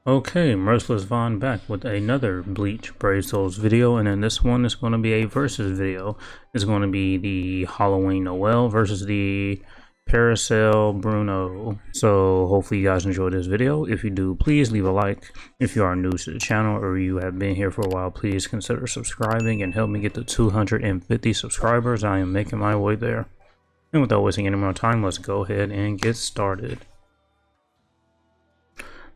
Okay, Merciless Vaughn back with another Bleach Brave Souls video, and in this one it's going to be a versus video. It's going to be the Halloween Noel versus the Parasol Bruno. So hopefully you guys enjoyed this video. If you do, please leave a like. If you are new to the channel or you have been here for a while, please consider subscribing and help me get to 250 subscribers. I am making my way there. And without wasting any more time, let's go ahead and get started.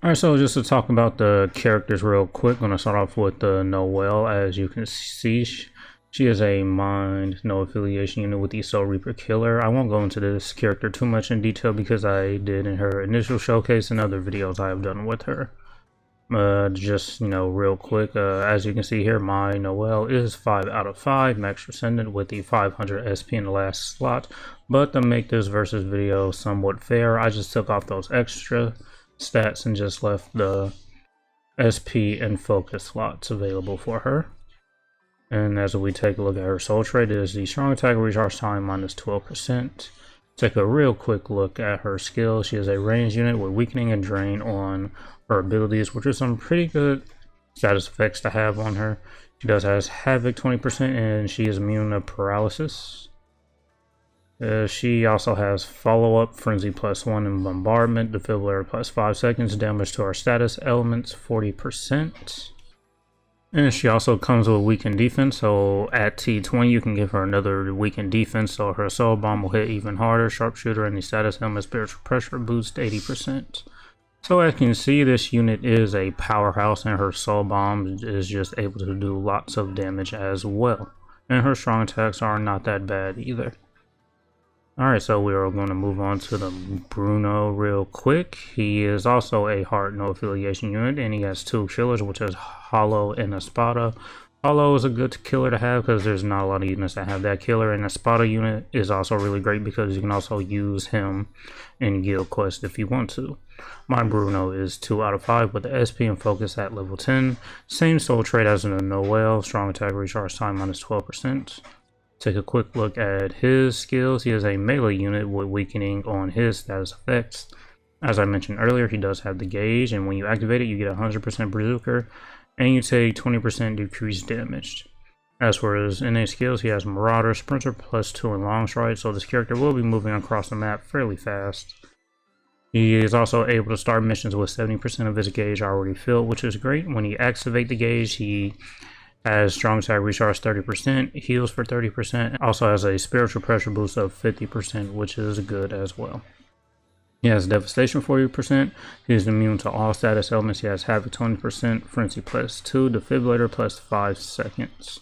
Alright, so just to talk about the characters real quick, I'm going to start off with Noel. As you can see, she is a mind, no affiliation unit with the Soul Reaper Killer. I won't go into this character too much in detail because I did in her initial showcase and other videos I have done with her. Just, real quick, as you can see here, my Noel is 5 out of 5, max Transcendent with the 500 SP in the last slot. But to make this versus video somewhat fair, I just took off those extra stats and just left the SP and focus slots available for her. And as we take a look at her soul trait, it is the strong attack recharge time minus 12%. Take a real quick look at her skills. She is a ranged unit with weakening and drain on her abilities, which are some pretty good status effects to have on her. She does has havoc 20% and she is immune to paralysis. She also has follow-up, frenzy +1, and bombardment, defibrillator +5 seconds, damage to our status elements 40%. And she also comes with weakened defense, so at T20 you can give her another weakened defense, so her soul bomb will hit even harder. Sharpshooter and the status element spiritual pressure boost 80%. So as you can see, this unit is a powerhouse and her soul bomb is just able to do lots of damage as well. And her strong attacks are not that bad either. Alright, so we are going to move on to the Bruno real quick. He is also a heart no affiliation unit, and he has 2 killers, which is Hollow and Espada. Hollow is a good killer to have because there's not a lot of units that have that killer, and Espada unit is also really great because you can also use him in guild quest if you want to. My Bruno is 2 out of 5 with the SP and focus at level 10. Same soul trait as in the Noel, strong attack recharge time minus 12%. Take a quick look at his skills. He is a melee unit with weakening on his status effects. As I mentioned earlier, he does have the gauge, and when you activate it, you get 100% Berserker, and you take 20% decreased damage. As for his innate skills, he has Marauder, Sprinter +2, and Long Stride, so this character will be moving across the map fairly fast. He is also able to start missions with 70% of his gauge already filled, which is great. When you activate the gauge, he has strong attack recharge 30%, heals for 30%, also has a spiritual pressure boost of 50%, which is good as well. He has devastation 40%, he is immune to all status elements, he has havoc 20%, frenzy +2, defibrillator +5 seconds.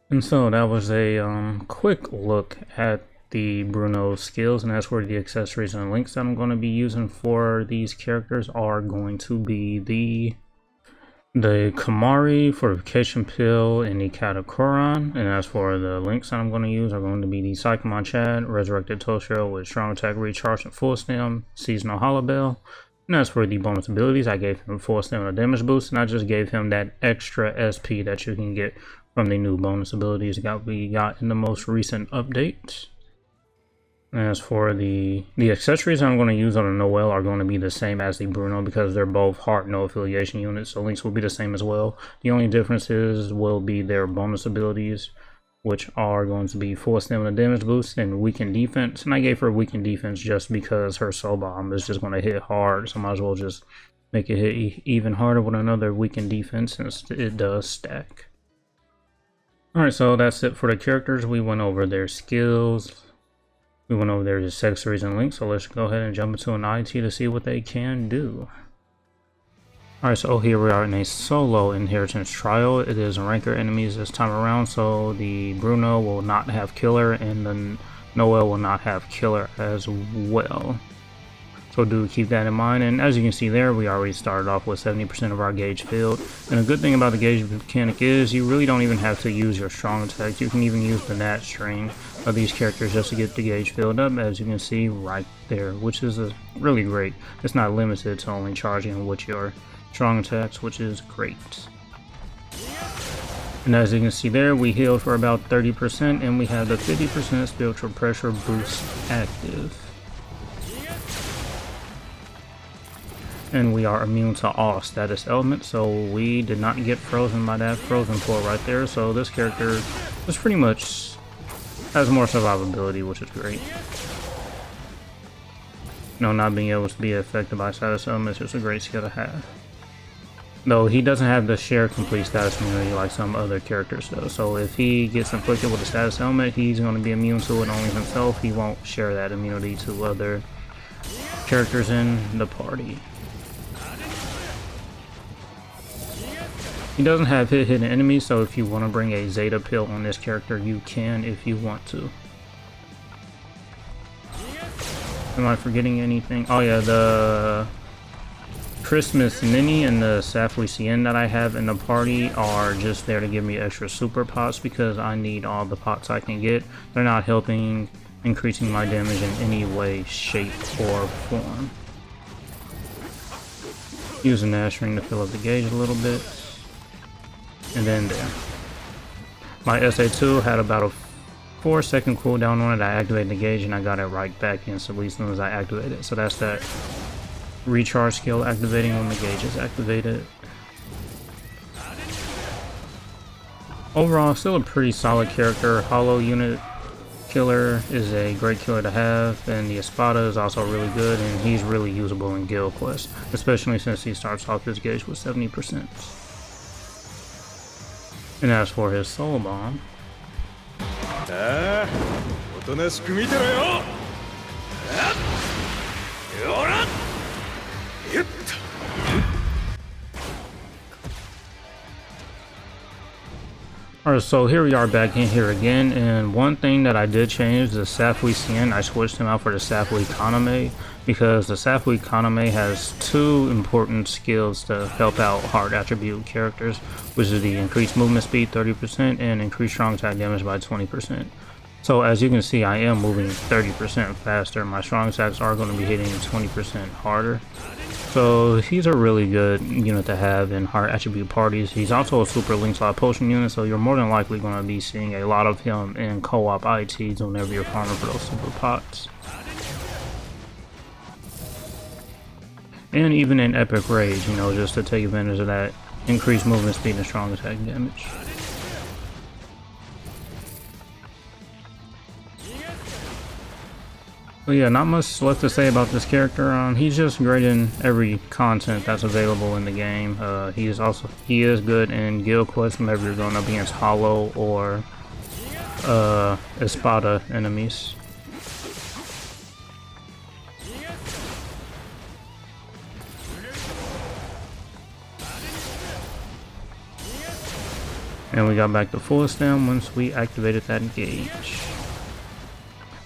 And so that was a quick look at the Bruno skills, and as for the accessories and links that I'm going to be using for these characters are going to be the Kamari Fortification Pill and the Katakoran. And as for the links that I'm going to use are going to be the Psychomon Chad, Resurrected Toshiro with Strong Attack Recharge and Full Stem, Seasonal Hollow Bell. And as for the bonus abilities, I gave him Full Stem and a damage boost, and I just gave him that extra SP that you can get from the new bonus abilities that we got in the most recent update. As for the accessories I'm going to use on the Noel are going to be the same as the Bruno because they're both heart no affiliation units, so links will be the same as well. The only differences will be their bonus abilities, which are going to be Full Stem and a damage boost and weakened defense. And I gave her weakened defense just because her soul bomb is just going to hit hard, so I might as well just make it hit even harder with another weakened defense since it does stack. Alright, so that's it for the characters. We went over their skills. We went over their accessories and links, so let's go ahead and jump into an IT to see what they can do. Alright, so here we are in a solo inheritance trial. It is ranker enemies this time around, so the Bruno will not have killer and the Noel will not have killer as well. So do keep that in mind, and as you can see there, we already started off with 70% of our gauge filled. And a good thing about the gauge mechanic is you really don't even have to use your strong attack. You can even use the nat string of these characters just to get the gauge filled up, as you can see right there, which is really great. It's not limited to only charging with your strong attacks, which is great. And as you can see there, we healed for about 30%, and we have the 50% spiritual pressure boost active. and we are immune to all status elements, so we did not get frozen by that frozen pull right there. So this character is pretty much has more survivability, which is great. Not being able to be affected by status elements is a great skill to have. Though he doesn't have the share complete status immunity like some other characters though. So if he gets inflicted with a status element, he's going to be immune to it only himself. He won't share that immunity to other characters in the party. He doesn't have hidden enemies, so if you want to bring a Zeta pill on this character, you can if you want to. Am I forgetting anything? Oh yeah, the Christmas Mini and the Safui Cien that I have in the party are just there to give me extra super pots because I need all the pots I can get. They're not helping increasing my damage in any way, shape, or form. Using the Ash Ring to fill up the gauge a little bit. And then there. My SA2 had about a 4-second cooldown on it. I activated the gauge and I got it right back instantly as soon as I activated it. So that's that recharge skill activating when the gauge is activated. Overall, still a pretty solid character. Hollow unit killer is a great killer to have, and the Espada is also really good, and he's really usable in guild quests, especially since he starts off his gauge with 70%. And as for his soul bomb, alright, so here we are back in here again, and one thing that I did change, the Safui Cien, I switched him out for the Safui Kaname, because the Safui Kaname has two important skills to help out hard attribute characters, which is the increased movement speed 30% and increased strong attack damage by 20%. So as you can see, I am moving 30% faster. My strong attacks are going to be hitting 20% harder. So he's a really good unit to have in hard attribute parties. He's also a super link slot potion unit, so you're more than likely going to be seeing a lot of him in co-op ITs whenever you're farming for those super pots. And even in epic rage, just to take advantage of that increased movement speed and strong attack damage. But yeah, not much left to say about this character. He's just great in every content that's available in the game. He is good in guild quests whenever you're going up against Hollow or Espada enemies. And we got back to full stem once we activated that gauge.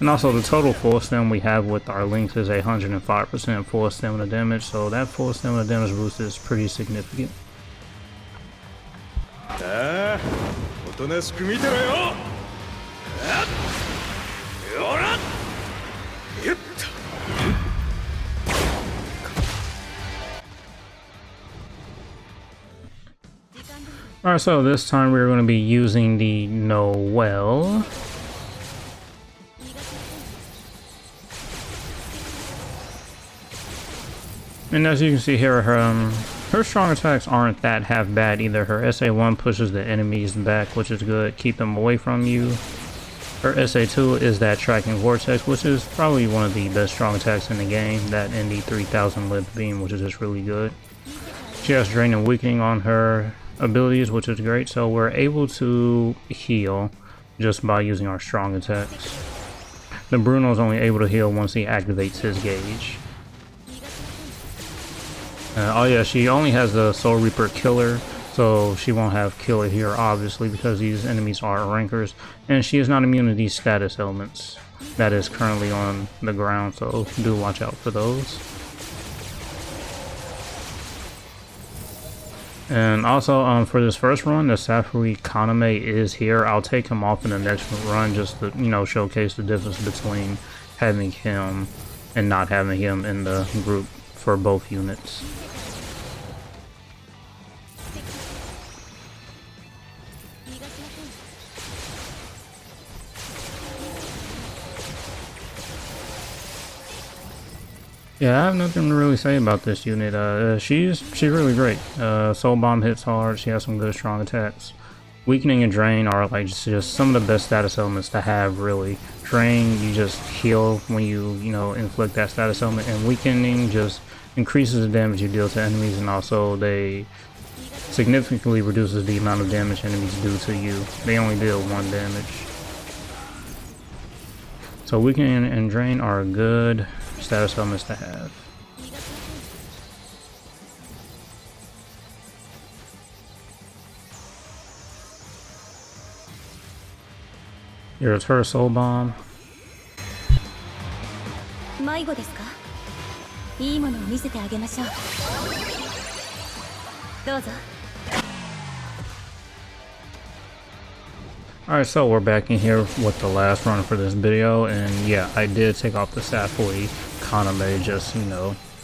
And also the total full stem we have with our links is 105% full stamina damage, so that full stamina damage boost is pretty significant. Alright, so this time we're going to be using the Noel. And as you can see here, her strong attacks aren't that half bad either. Her SA1 pushes the enemies back, which is good, keep them away from you. Her SA2 is that tracking vortex, which is probably one of the best strong attacks in the game. That and the 3000 length beam, which is just really good. She has drain and weakening on her abilities, which is great, so we're able to heal just by using our strong attacks. The Bruno is only able to heal once he activates his gauge. Oh yeah, she only has the Soul Reaper Killer, so she won't have Killer here obviously because these enemies are rankers, and she is not immune to these status elements that is currently on the ground, so do watch out for those. And also for this first run, the Safui Kaname is here. I'll take him off in the next run just to showcase the difference between having him and not having him in the group for both units. Yeah, I have nothing to really say about this unit. She's really great. Soul Bomb hits hard. She has some good strong attacks. Weakening and Drain are like just some of the best status elements to have, really. Drain, you just heal when you inflict that status element, and Weakening just increases the damage you deal to enemies, and also they significantly reduces the amount of damage enemies do to you. They only deal 1 damage. So Weakening and Drain are good status elements to have. Here's her Soul Bomb. Alright, so we're back in here with the last run for this video, and yeah, I did take off the Safui Kaname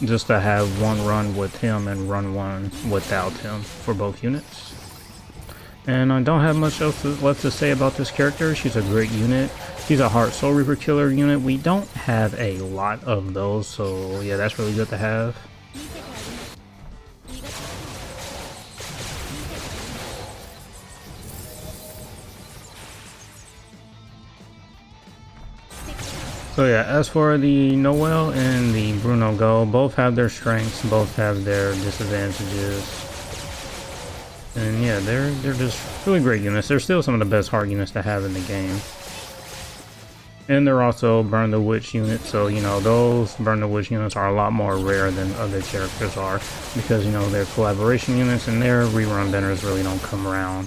just to have one run with him and run one without him for both units. And I don't have much else left to say about this character. She's a great unit. She's a Heart Soul Reaper killer unit. We don't have a lot of those, so yeah, that's really good to have. So yeah, as for the Noel and the Bruno Go, both have their strengths, both have their disadvantages. And yeah, they're just really great units. They're still some of the best hard units to have in the game. And they're also Burn the Witch units, so those Burn the Witch units are a lot more rare than other characters are, because they're collaboration units and their rerun banners really don't come around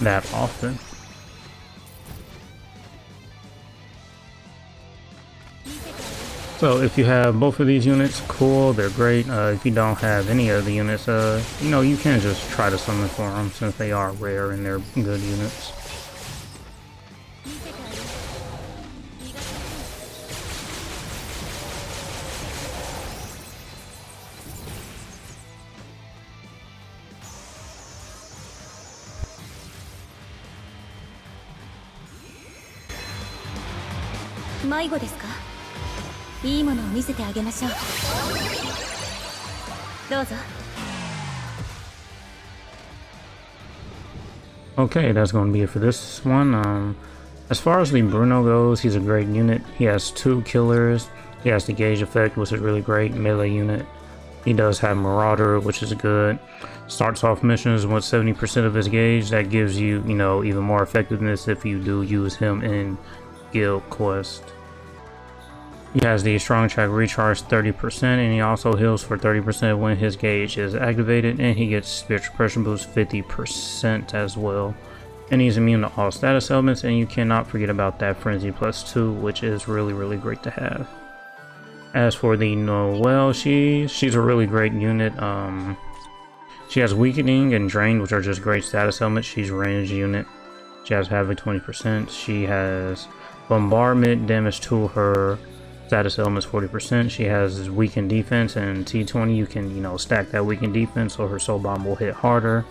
that often. So if you have both of these units, cool, they're great. If you don't have any of the units, you can just try to summon for them since they are rare and they're good units. Okay, that's going to be it for this one. As far as the Bruno goes, he's a great unit. He has 2 killers. He has the gauge effect, which is really great, melee unit. He does have Marauder, which is good. Starts off missions with 70% of his gauge. That gives you, even more effectiveness if you do use him in guild quest. He has the Strong Track Recharge 30%, and he also heals for 30% when his gauge is activated, and he gets Spiritual Pressure Boost 50% as well. And he's immune to all status elements, and you cannot forget about that Frenzy +2, which is really great to have. As for the Noel, she's a really great unit. She has Weakening and Drain, which are just great status elements. She's a ranged unit. She has Havoc 20%. She has Bombardment, damage to her status elements 40%. She has weakened defense, and T20 you can stack that weakened defense so her Soul Bomb will hit harder.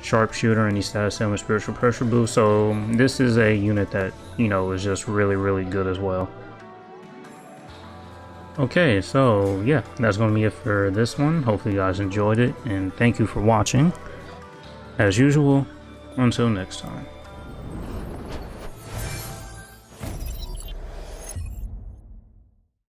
Sharpshooter and the status element Spiritual Pressure Boost. So this is a unit that is just really good as well. Okay, so yeah, that's going to be it for this one. Hopefully you guys enjoyed it, and thank you for watching. As usual, until next time.